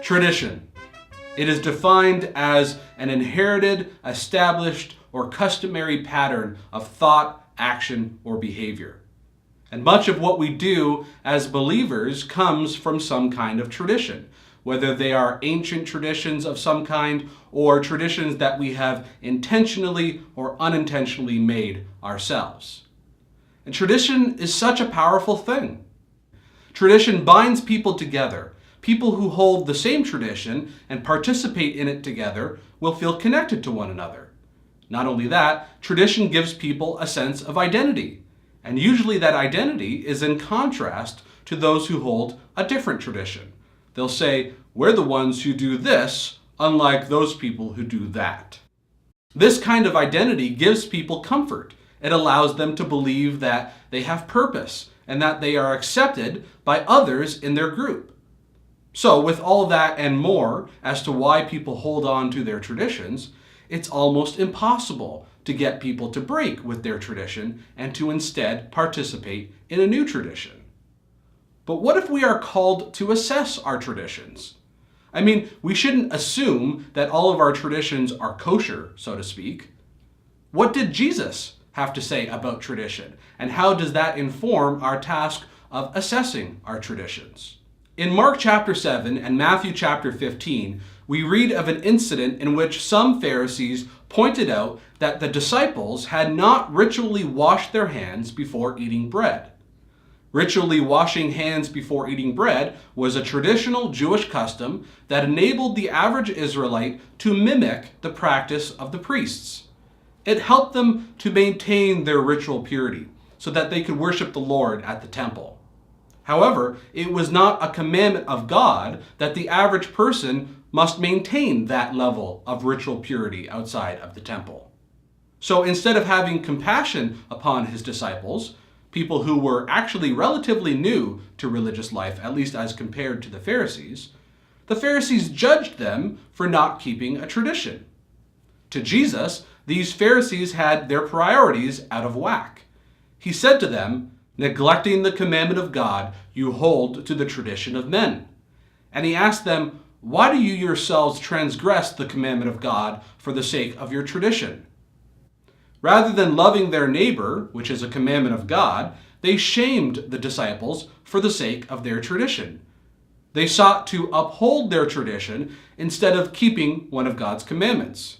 Tradition. It is defined as an inherited, established, or customary pattern of thought, action, or behavior. And much of what we do as believers comes from some kind of tradition, whether they are ancient traditions of some kind or traditions that we have intentionally or unintentionally made ourselves. And tradition is such a powerful thing. Tradition binds people together. People who hold the same tradition and participate in it together will feel connected to one another. Not only that, tradition gives people a sense of identity. And usually that identity is in contrast to those who hold a different tradition. They'll say, we're the ones who do this, unlike those people who do that. This kind of identity gives people comfort. It allows them to believe that they have purpose and that they are accepted by others in their group. So with all that and more as to why people hold on to their traditions, it's almost impossible to get people to break with their tradition and to instead participate in a new tradition. But what if we are called to assess our traditions? I mean, we shouldn't assume that all of our traditions are kosher, so to speak. What did Jesus have to say about tradition, and how does that inform our task of assessing our traditions? In Mark chapter 7 and Matthew chapter 15, we read of an incident in which some Pharisees pointed out that the disciples had not ritually washed their hands before eating bread. Ritually washing hands before eating bread was a traditional Jewish custom that enabled the average Israelite to mimic the practice of the priests. It helped them to maintain their ritual purity so that they could worship the Lord at the temple. However, it was not a commandment of God that the average person must maintain that level of ritual purity outside of the temple. So instead of having compassion upon his disciples, people who were actually relatively new to religious life, at least as compared to the Pharisees judged them for not keeping a tradition. To Jesus, these Pharisees had their priorities out of whack. He said to them, "Neglecting the commandment of God, you hold to the tradition of men." And he asked them, "Why do you yourselves transgress the commandment of God for the sake of your tradition?" Rather than loving their neighbor, which is a commandment of God, they shamed the disciples for the sake of their tradition. They sought to uphold their tradition instead of keeping one of God's commandments.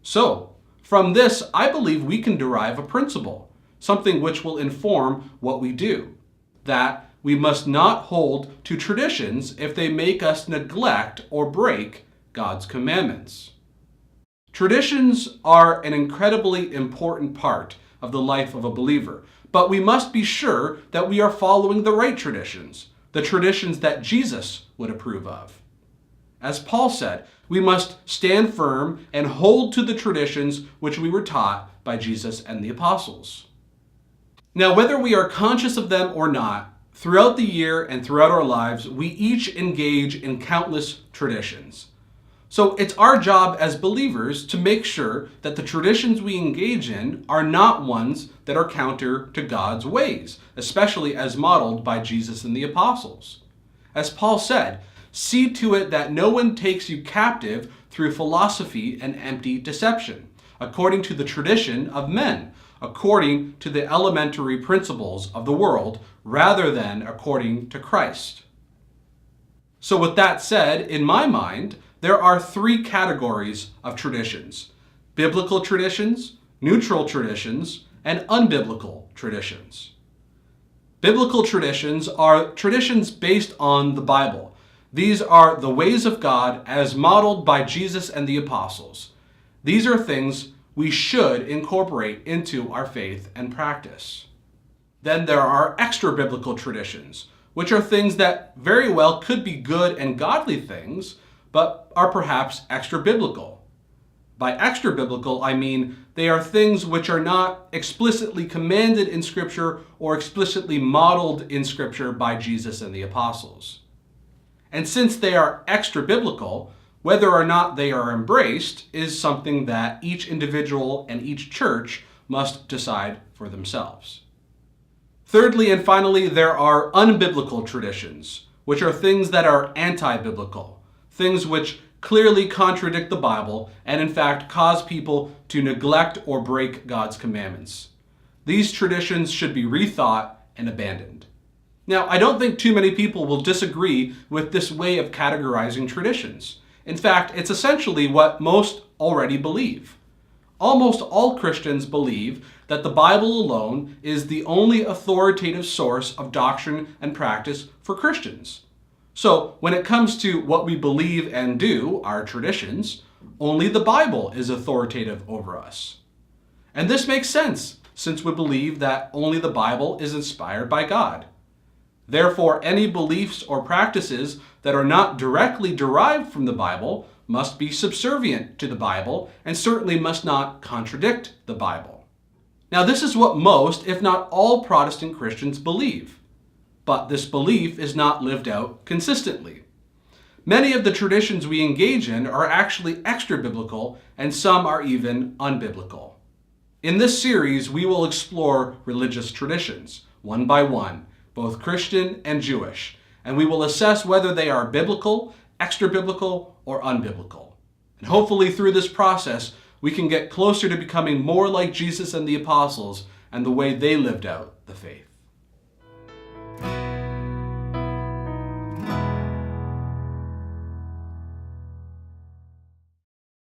So, from this, I believe we can derive a principle, something which will inform what we do, that we must not hold to traditions if they make us neglect or break God's commandments. Traditions are an incredibly important part of the life of a believer, but we must be sure that we are following the right traditions, the traditions that Jesus would approve of. As Paul said, we must stand firm and hold to the traditions which we were taught by Jesus and the apostles. Now, whether we are conscious of them or not, throughout the year and throughout our lives, we each engage in countless traditions. So it's our job as believers to make sure that the traditions we engage in are not ones that are counter to God's ways, especially as modeled by Jesus and the apostles. As Paul said, "See to it that no one takes you captive through philosophy and empty deception, according to the tradition of men, according to the elementary principles of the world, rather than according to Christ." So with that said, in my mind, there are three categories of traditions: biblical traditions, neutral traditions, and unbiblical traditions. Biblical traditions are traditions based on the Bible. These are the ways of God as modeled by Jesus and the apostles. These are things we should incorporate into our faith and practice. Then there are extra-biblical traditions, which are things that very well could be good and godly things, but are perhaps extra-biblical. By extra-biblical, I mean they are things which are not explicitly commanded in Scripture or explicitly modeled in Scripture by Jesus and the apostles. And since they are extra-biblical, Whether or not they are embraced is something that each individual and each church must decide for themselves. Thirdly and finally, there are unbiblical traditions, which are things that are anti-biblical, things which clearly contradict the Bible and in fact cause people to neglect or break God's commandments. These traditions should be rethought and abandoned. Now, I don't think too many people will disagree with this way of categorizing traditions. In fact, it's essentially what most already believe. Almost all Christians believe that the Bible alone is the only authoritative source of doctrine and practice for Christians. So, when it comes to what we believe and do, our traditions, only the Bible is authoritative over us. And this makes sense, since we believe that only the Bible is inspired by God. Therefore, any beliefs or practices that are not directly derived from the Bible must be subservient to the Bible and certainly must not contradict the Bible. Now, this is what most, if not all, Protestant Christians believe. But this belief is not lived out consistently. Many of the traditions we engage in are actually extra-biblical, and some are even unbiblical. In this series, we will explore religious traditions, one by one, both Christian and Jewish, and we will assess whether they are biblical, extra-biblical, or unbiblical. And hopefully through this process, we can get closer to becoming more like Jesus and the apostles and the way they lived out the faith.